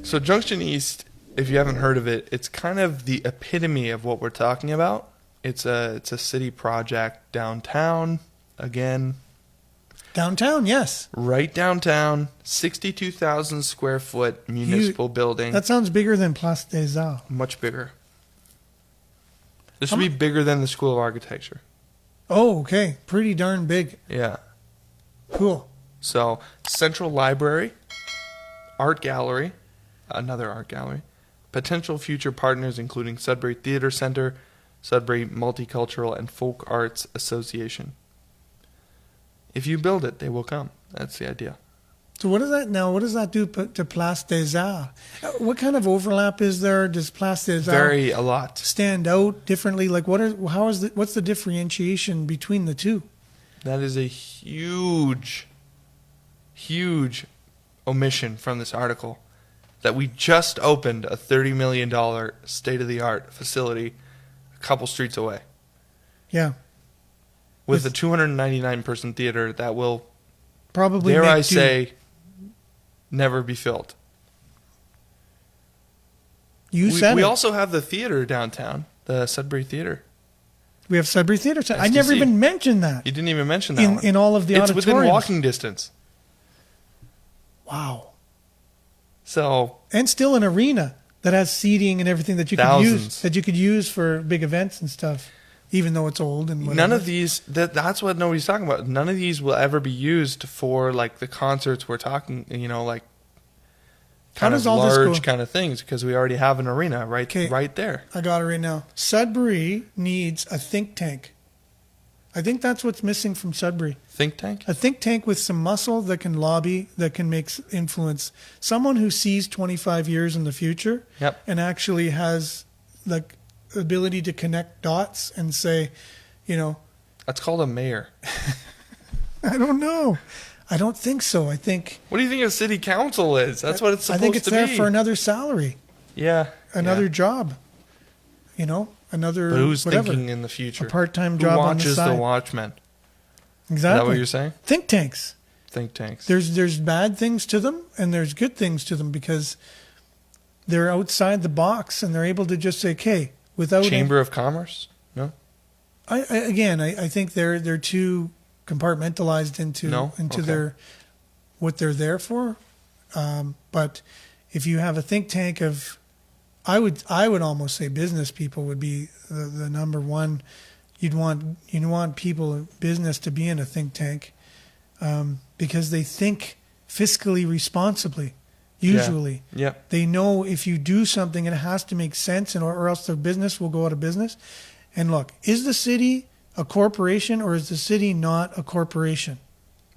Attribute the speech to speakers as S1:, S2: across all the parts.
S1: So Junction East, if you haven't heard of it, it's kind of the epitome of what we're talking about. It's a city project downtown, again.
S2: Downtown, yes.
S1: Right downtown, 62,000 square foot municipal building.
S2: That sounds bigger than Place des Arts.
S1: Much bigger. This would be bigger than the School of Architecture.
S2: Oh, okay. Pretty darn big.
S1: Yeah.
S2: Cool.
S1: So, Central Library, Art Gallery, another art gallery, potential future partners including Sudbury Theatre Centre, Sudbury Multicultural and Folk Arts Association. If you build it, they will come. That's the idea.
S2: So what does that do to Place des Arts? What kind of overlap is there? Does Place des Arts
S1: a lot
S2: stand out differently? Like what's the differentiation between the two?
S1: That is a huge omission from this article. That we just opened a $30 million state-of-the-art facility a couple streets away.
S2: Yeah.
S1: With a 299-person theater that will,
S2: probably,
S1: dare I say, never be filled.
S2: We
S1: also have the theater downtown, the Sudbury Theater.
S2: We have Sudbury Theater.
S1: SDC.
S2: I never even mentioned that.
S1: You didn't even mention that one.
S2: In all of the auditoriums.
S1: It's within walking distance.
S2: Wow.
S1: So,
S2: and still an arena that has seating and everything that you could use for big events and stuff, even though it's old and whatever.
S1: None of these, that's what nobody's talking about. None of these will ever be used for like the concerts we're talking, like kind of large kind of things, because we already have an arena right there.
S2: I got it right now. Sudbury needs a think tank. I think that's what's missing from Sudbury.
S1: Think tank?
S2: A think tank with some muscle that can lobby, that can make influence. Someone who sees 25 years in the future and actually has the ability to connect dots and say,
S1: That's called a mayor.
S2: I don't know. I don't think so. I think...
S1: What do you think a city council is? That's what it's supposed to be.
S2: I think it's there for another salary.
S1: Yeah.
S2: Another job. Another...
S1: But who's thinking in the future?
S2: A part-time job on the side.
S1: Who watches the Watchmen?
S2: Exactly.
S1: Is that what you're saying?
S2: Think tanks.
S1: Think tanks.
S2: There's bad things to them and there's good things to them because they're outside the box and they're able to just say, okay, without...
S1: Chamber of Commerce? No?
S2: I think they're too compartmentalized into their what they're there for. But if you have a think tank of... I would almost say business people would be the number one. You'd want people, business, to be in a think tank because they think fiscally responsibly. Usually, they know if you do something, it has to make sense, or else their business will go out of business. And look, is the city a corporation or is the city not a corporation?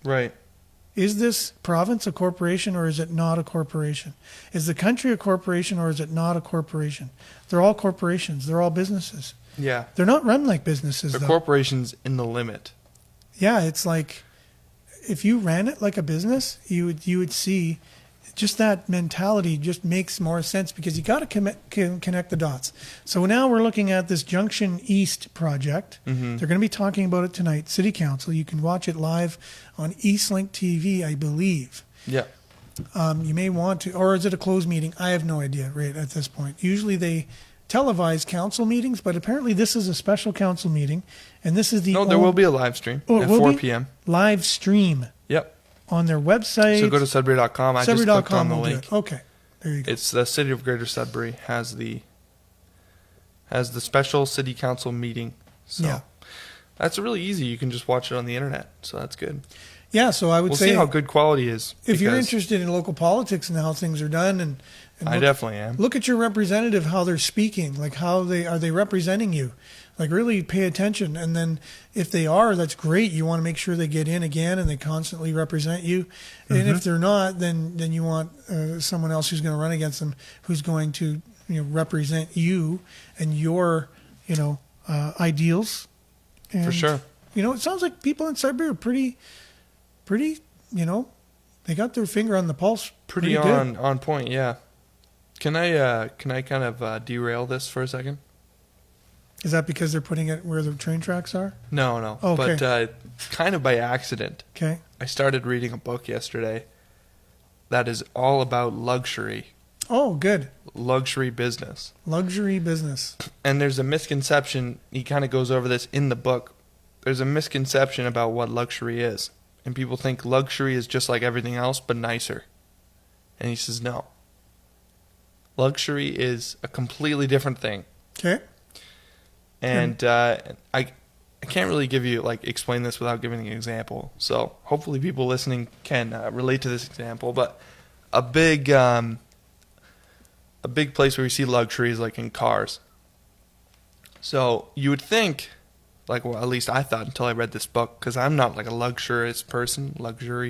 S1: Right.
S2: Is this province a corporation or is it not a corporation? Is the country a corporation or is it not a corporation? They're all corporations. They're all businesses.
S1: Yeah.
S2: They're not run like businesses,
S1: They're corporations in the limit.
S2: Yeah, it's like if you ran it like a business, you would see just that mentality just makes more sense because you got to connect the dots. So now we're looking at this Junction East project. Mm-hmm. They're going to be talking about it tonight. City Council. You can watch it live on Eastlink TV, I believe.
S1: Yeah.
S2: You may want to, or is it a closed meeting? I have no idea right at this point. Usually they televise council meetings, but apparently this is a special council meeting, and this is the...
S1: No, there will be a live stream at 4 p.m.
S2: Live stream.
S1: Yep.
S2: On their website.
S1: So go to Sudbury.com. I just clicked on the link.
S2: Okay, there you go.
S1: It's the City of Greater Sudbury has the special city council meeting. So that's really easy. You can just watch it on the internet. So that's good.
S2: Yeah, so I would say...
S1: We'll see how good quality is.
S2: If you're interested in local politics and how things are done, and
S1: I definitely am.
S2: Look at your representative, how they're speaking, like are they representing you? Like really pay attention. And then if they are, that's great. You want to make sure they get in again and they constantly represent you. Mm-hmm. And if they're not, then you want someone else who's going to run against them, who's going to represent you and your ideals. And,
S1: for sure.
S2: It sounds like people in Sudbury are pretty, they got their finger on the pulse.
S1: Pretty on point, yeah. Can I kind of derail this for a second?
S2: Is that because they're putting it where the train tracks are?
S1: No.
S2: Oh, okay.
S1: But kind of by accident.
S2: Okay.
S1: I started reading a book yesterday that is all about luxury.
S2: Oh, good.
S1: Luxury business.
S2: Luxury business.
S1: And there's a misconception, he kind of goes over this in the book. There's a misconception about what luxury is. And people think luxury is just like everything else, but nicer. And he says, no. Luxury is a completely different thing.
S2: Okay.
S1: And I can't really explain this without giving an example. So hopefully people listening can relate to this example. But a big place where we see luxury is like in cars. So you would think, at least I thought until I read this book, because I'm not like a luxury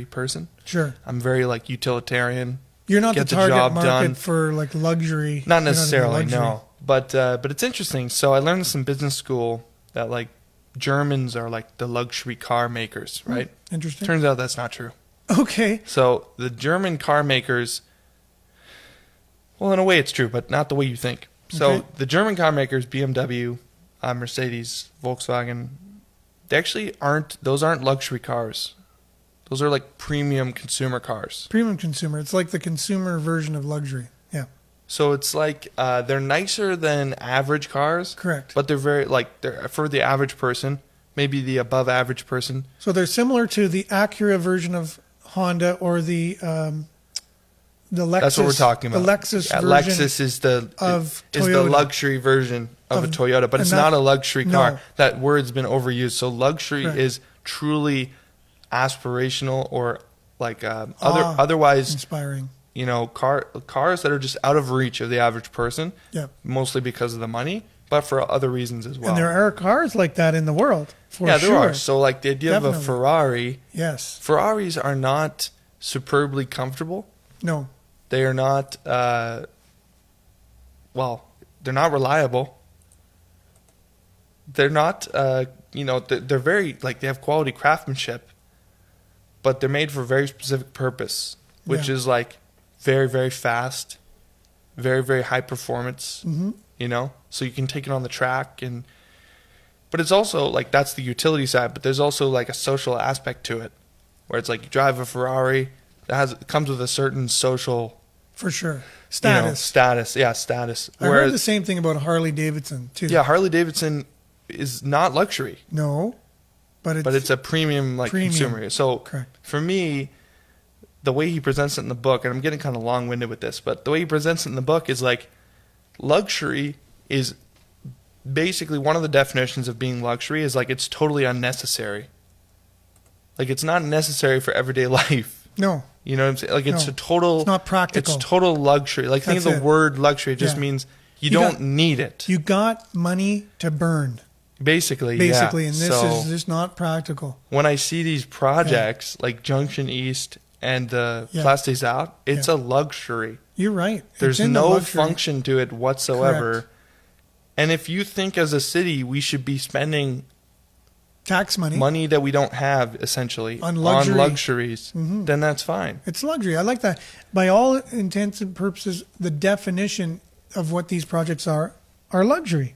S1: person. Sure. I'm very utilitarian.
S2: You're not the target market for luxury.
S1: Not necessarily, no. But it's interesting. So I learned this in business school that Germans are the luxury car makers, right?
S2: Interesting.
S1: Turns out that's not true.
S2: Okay.
S1: So the German car makers, well, in a way it's true, but not the way you think. So the German car makers, BMW, Mercedes, Volkswagen, those aren't luxury cars. Those are premium consumer cars.
S2: Premium consumer. It's like the consumer version of luxury. Yeah.
S1: So it's they're nicer than average cars.
S2: Correct.
S1: But they're very they're for the average person, maybe the above average person.
S2: So they're similar to the Acura version of Honda or the Lexus.
S1: That's what we're talking about.
S2: The Lexus version.
S1: Lexus is the luxury version of a Toyota, but it's not a luxury car. No. That word's been overused. So luxury is truly aspirational or otherwise
S2: inspiring.
S1: Cars that are just out of reach of the average person. Yeah. Mostly because of the money, but for other reasons as well.
S2: And there are cars like that in the world.
S1: There are. So the idea of a Ferrari.
S2: Yes.
S1: Ferraris are not superbly comfortable.
S2: No.
S1: They are not. They're not reliable. They're not. They're very they have quality craftsmanship. But they're made for a very specific purpose, which is very, very fast, very, very high performance, so you can take it on the track. But it's also that's the utility side, but there's also a social aspect to it where it's you drive a Ferrari that comes with a certain social.
S2: For sure. Status.
S1: Status.
S2: I heard the same thing about Harley Davidson too.
S1: Yeah, Harley Davidson is not luxury.
S2: No. But
S1: it's a premium consumer. So
S2: correct.
S1: For me, the way he presents it in the book, and I'm getting kind of long-winded with this, but the way he presents it in the book is luxury is basically one of the definitions of being luxury is it's totally unnecessary. It's not necessary for everyday life.
S2: No.
S1: You know what I'm saying? It's it's not practical. It's total luxury. Think of the word luxury. It just means you don't need it.
S2: You got money to burn.
S1: Basically,
S2: and this is just not practical.
S1: When I see these projects like Junction East and Place des Arts, it's a luxury.
S2: You're right.
S1: There's no function to it whatsoever. Correct. And if you think as a city we should be spending
S2: tax
S1: money that we don't have, essentially, on luxuries, then that's fine.
S2: It's luxury. I like that. By all intents and purposes, the definition of what these projects are luxury.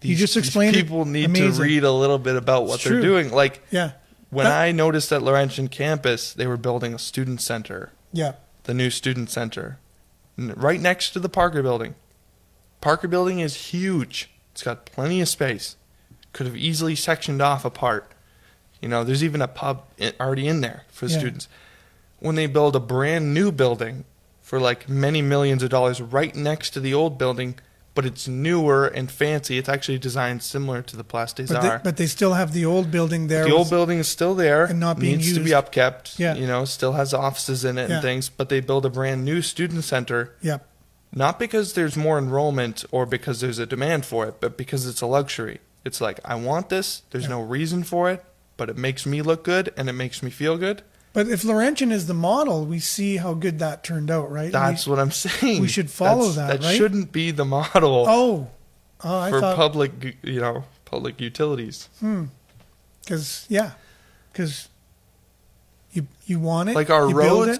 S1: You just explained people need to read a little bit about what they're doing. When I noticed at Laurentian campus, they were building a student center.
S2: Yeah.
S1: The new student center. Right next to the Parker building. Parker building is huge. It's got plenty of space. Could have easily sectioned off a part. There's even a pub already in there for students. When they build a brand new building for many millions of dollars right next to the old building, but it's newer and fancy. It's actually designed similar to the Place des Arts.
S2: But they still have the old building there.
S1: The old building is still there.
S2: And not being used.
S1: Needs to be upkept. Yeah. Still has offices in it and things. But they build a brand new student center.
S2: Yeah.
S1: Not because there's more enrollment or because there's a demand for it, but because it's a luxury. It's I want this. There's no reason for it, but it makes me look good and it makes me feel good.
S2: But if Laurentian is the model, we see how good that turned out, right?
S1: That's what I'm saying.
S2: We should follow that,
S1: right? That shouldn't be the model.
S2: I
S1: for
S2: thought
S1: public utilities.
S2: Because you want it.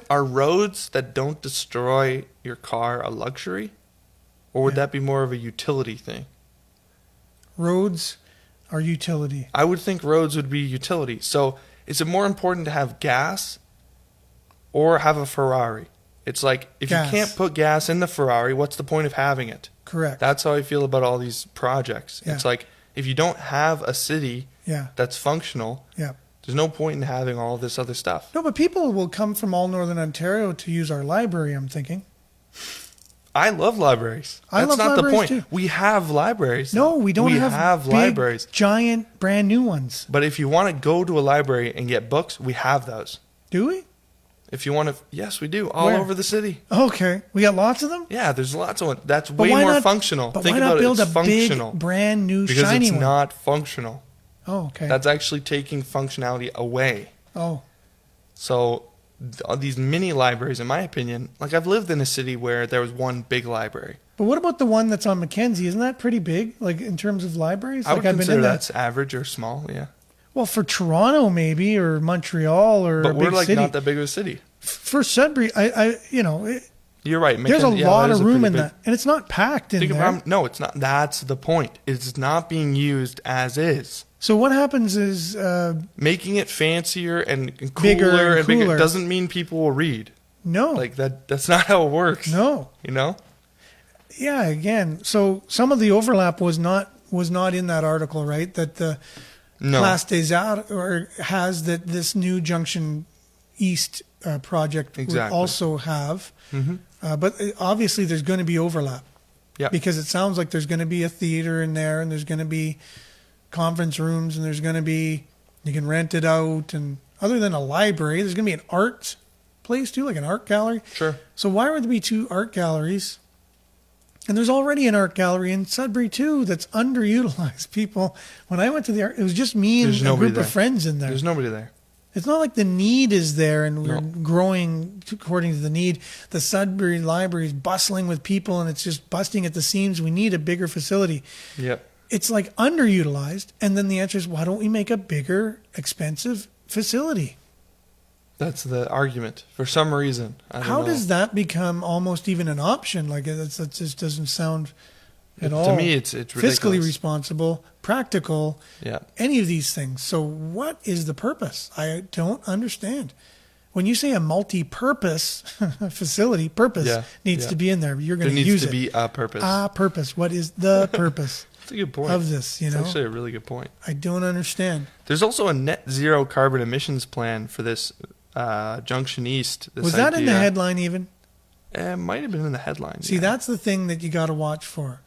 S1: Are roads that don't destroy your car a luxury, or would that be more of a utility thing?
S2: Roads are utility.
S1: I would think roads would be utility. So is it more important to have gas or have a Ferrari? It's like, if
S2: Gas.
S1: you can't put gas in the Ferrari, what's the point of having it?
S2: Correct.
S1: That's how I feel about all these projects.
S2: Yeah.
S1: It's like, if you don't have a city
S2: Yeah.
S1: that's functional,
S2: Yeah.
S1: there's no point in having all this other stuff.
S2: No, but people will come from all Northern Ontario to use our library, I'm thinking.
S1: I love libraries.
S2: I
S1: That's
S2: love
S1: not the
S2: libraries
S1: point.
S2: too.
S1: We have libraries.
S2: No, we don't
S1: We
S2: have big,
S1: libraries.
S2: giant, brand new ones.
S1: But if you want to go to a library and get books, we have those.
S2: Do we?
S1: If you want to, yes, we do. All
S2: Where?
S1: over the city.
S2: Okay. We got lots of them?
S1: Yeah, there's lots of them. That's
S2: But
S1: way
S2: why
S1: more
S2: not-
S1: functional.
S2: But
S1: Think
S2: why not
S1: about
S2: build
S1: it. It's
S2: a
S1: functional.
S2: big, brand new,
S1: Because
S2: shiny
S1: it's
S2: one?
S1: not functional.
S2: Oh, okay.
S1: That's actually taking functionality away.
S2: Oh,
S1: So these mini libraries, in my opinion, like I've lived in a city where there was one big library.
S2: but what about the one that's on Mackenzie? Isn't that pretty big, like in terms of libraries?
S1: I would
S2: Like I've been
S1: consider
S2: in that.
S1: that's average or small, yeah.
S2: Well, for Toronto maybe, or Montreal, or
S1: But
S2: a
S1: we're
S2: big
S1: like
S2: city.
S1: not that big of a city.
S2: For Sudbury,
S1: You're right.
S2: there's a
S1: Mackenzie, yeah,
S2: lot
S1: that is
S2: of room
S1: pretty
S2: in
S1: big.
S2: that, and it's not packed in
S1: Think
S2: there.
S1: about, no, it's not. That's the point. It's not being used as is.
S2: So what happens is,
S1: Making it fancier and cooler
S2: Bigger and
S1: bigger
S2: cooler.
S1: doesn't mean people will read.
S2: no,
S1: Like that's not how it works.
S2: no,
S1: You know?
S2: yeah. Again, so some of the overlap was not in that article, right? That the
S1: No.
S2: Place des Arts or has that this new Junction East project
S1: Exactly.
S2: would also have,
S1: Mm-hmm.
S2: but obviously there's going to be overlap.
S1: Yeah.
S2: Because it sounds like there's going to be a theater in there, and there's going to be conference rooms, and there's going to be, you can rent it out, and other than a library, there's going to be an art place too, like an art gallery.
S1: Sure.
S2: So why would there be two art galleries? And there's already an art gallery in Sudbury too that's underutilized. People, when I went to the art, it was just me and
S1: There's
S2: a
S1: nobody
S2: group
S1: there.
S2: of friends in there.
S1: There's nobody there.
S2: It's not like the need is there and we're
S1: No.
S2: growing according to the need. The Sudbury Library is bustling with people and it's just busting at the seams. We need a bigger facility.
S1: Yep.
S2: It's like underutilized. And then the answer is, why don't we make a bigger, expensive facility?
S1: That's the argument. For some reason. I don't
S2: How
S1: know.
S2: does that become almost even an option? Like that just doesn't sound at all.
S1: To me, it's ridiculous.
S2: Fiscally responsible, practical,
S1: Yeah.
S2: any of these things. So what is the purpose? I don't understand. When you say a multi-purpose facility, purpose
S1: Yeah,
S2: needs
S1: yeah.
S2: to be in there. You're
S1: There
S2: going to
S1: needs
S2: use
S1: to
S2: it.
S1: be a purpose.
S2: A purpose. What is the purpose
S1: That's a good point.
S2: of this? You
S1: It's
S2: know,
S1: actually a really good point.
S2: I don't understand.
S1: There's also a net zero carbon emissions plan for this Junction East. This
S2: Was that in the
S1: idea.
S2: headline even?
S1: It might have been in the headline.
S2: See,
S1: yeah.
S2: that's the thing that you got to watch for.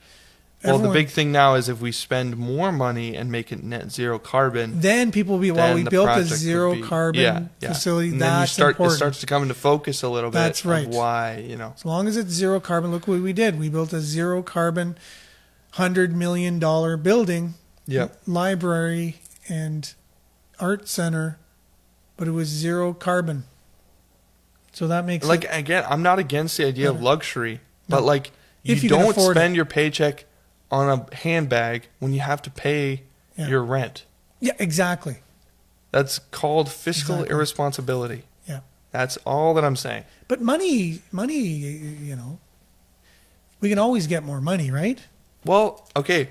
S1: Well,
S2: Everyone-
S1: the big thing now is if we spend more money and make it net zero carbon,
S2: Then people will be, well,
S1: then
S2: we
S1: the
S2: built a
S1: project would
S2: zero
S1: be-
S2: carbon
S1: yeah.
S2: facility.
S1: And then
S2: That's
S1: it
S2: important.
S1: starts to come into focus a little bit.
S2: That's right.
S1: Of why, you know.
S2: As long as it's zero carbon, look what we did. We built a zero carbon, $100 million building,
S1: Yep.
S2: library, and art center, but it was zero carbon. So that makes
S1: Like
S2: it,
S1: again, I'm not against the idea of
S2: Better.
S1: luxury,
S2: No.
S1: but like
S2: If
S1: you
S2: you can
S1: don't
S2: afford
S1: spend your paycheck on a handbag when you have to pay
S2: Yeah.
S1: your rent.
S2: yeah, exactly.
S1: That's called fiscal
S2: Exactly.
S1: irresponsibility.
S2: Yeah.
S1: That's all that I'm saying.
S2: But money, you know, we can always get more money, right?
S1: Well, okay,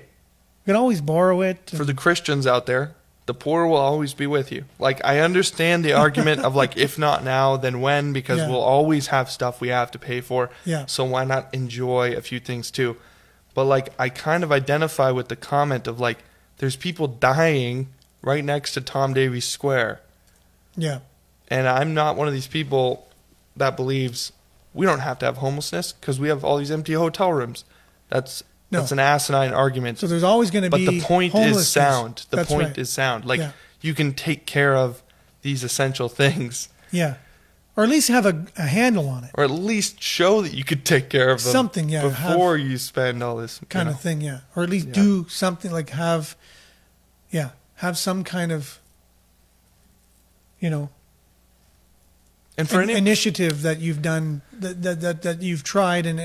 S2: We can always borrow it.
S1: for the Christians out there, the poor will always be with you. Like, I understand the argument of like, if not now, then when, because
S2: Yeah.
S1: we'll always have stuff we have to pay for.
S2: Yeah.
S1: So why not enjoy a few things too? But like, I kind of identify with the comment of like, there's people dying right next to Tom Davies Square.
S2: Yeah.
S1: And I'm not one of these people that believes we don't have to have homelessness because we have all these empty hotel rooms. That's
S2: No.
S1: an asinine argument.
S2: So there's always going to
S1: But
S2: be
S1: the point is
S2: homelessness.
S1: sound. The
S2: That's
S1: point
S2: right.
S1: is sound. Like,
S2: Yeah.
S1: you can take care of these essential things,
S2: Yeah. Or at least have a handle on it.
S1: or at least show that you could take care of them
S2: Something, yeah,
S1: before you spend all this
S2: Kind
S1: you
S2: of thing, yeah. Or at least
S1: Yeah.
S2: do something like have some kind of, you know,
S1: And for any
S2: initiative that you've done, that you've tried, and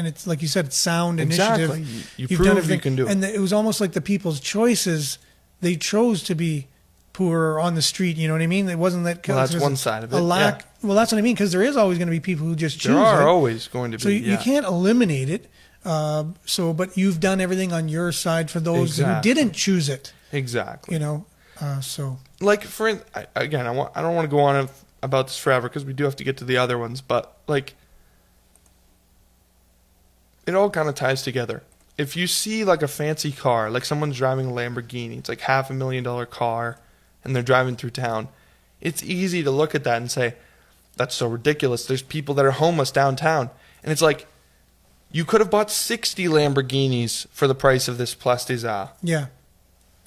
S2: it's like you said, it's sound initiative.
S1: exactly, you
S2: You've
S1: prove
S2: done
S1: you
S2: everything.
S1: can do it.
S2: And it was almost like the people's choices. They chose to be poor or on the street. You know what I mean? It wasn't that.
S1: Well, that's
S2: there's
S1: one side of
S2: a
S1: it,
S2: lack.
S1: yeah.
S2: Well, that's what I mean, because there is always going to be people who just choose
S1: There are
S2: it.
S1: always going to be.
S2: So you
S1: yeah.
S2: can't eliminate it. But you've done everything on your side for those who didn't choose it.
S1: Exactly.
S2: You know,
S1: like again, I don't want to go on about this forever because we do have to get to the other ones, but like it all kind of ties together. If you see like a fancy car, like someone's driving a Lamborghini, it's like $500,000 car, and they're driving through town, it's easy to look at that and say, that's so ridiculous. There's people that are homeless downtown. And it's like, you could have bought 60 Lamborghinis for the price of this Place des Arts.
S2: Yeah.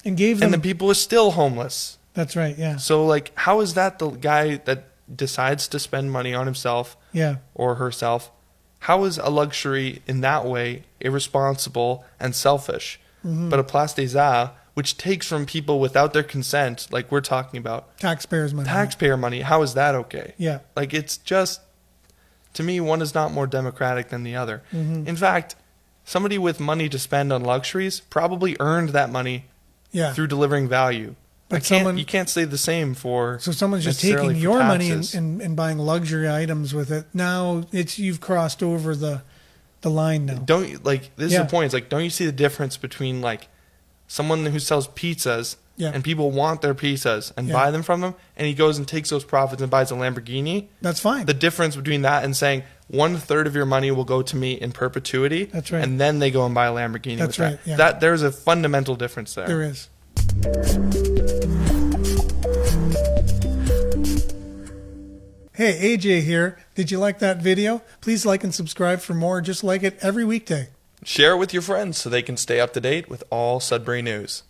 S2: And gave them...
S1: And the people are still homeless.
S2: That's right, yeah.
S1: So, like, how is that the guy that decides to spend money on himself or herself, how is a luxury in that way irresponsible and selfish? Mm-hmm. But a Place des Arts, which takes from people without their consent, like we're talking about.
S2: Taxpayers' money.
S1: Taxpayer money. How is that okay?
S2: Yeah.
S1: Like, it's just, to me, one is not more democratic than the other. Mm-hmm. In fact, somebody with money to spend on luxuries probably earned that money through delivering value. But you can't say the same for...
S2: So someone's just taking your money and buying luxury items with it. Now you've crossed over the line now.
S1: This is the point. It's like, don't you see the difference between like someone who sells pizzas and people want their pizzas and buy them from them, and he goes and takes those profits and buys a Lamborghini?
S2: That's fine.
S1: The difference between that and saying 1/3 of your money will go to me in perpetuity.
S2: That's right.
S1: And then they go and buy a Lamborghini.
S2: That's right.
S1: Yeah. That there's a fundamental difference there.
S2: There is. Hey, AJ here. Did you like that video? Please like and subscribe for more just like it every weekday.
S1: Share it with your friends so they can stay up to date with all Sudbury news.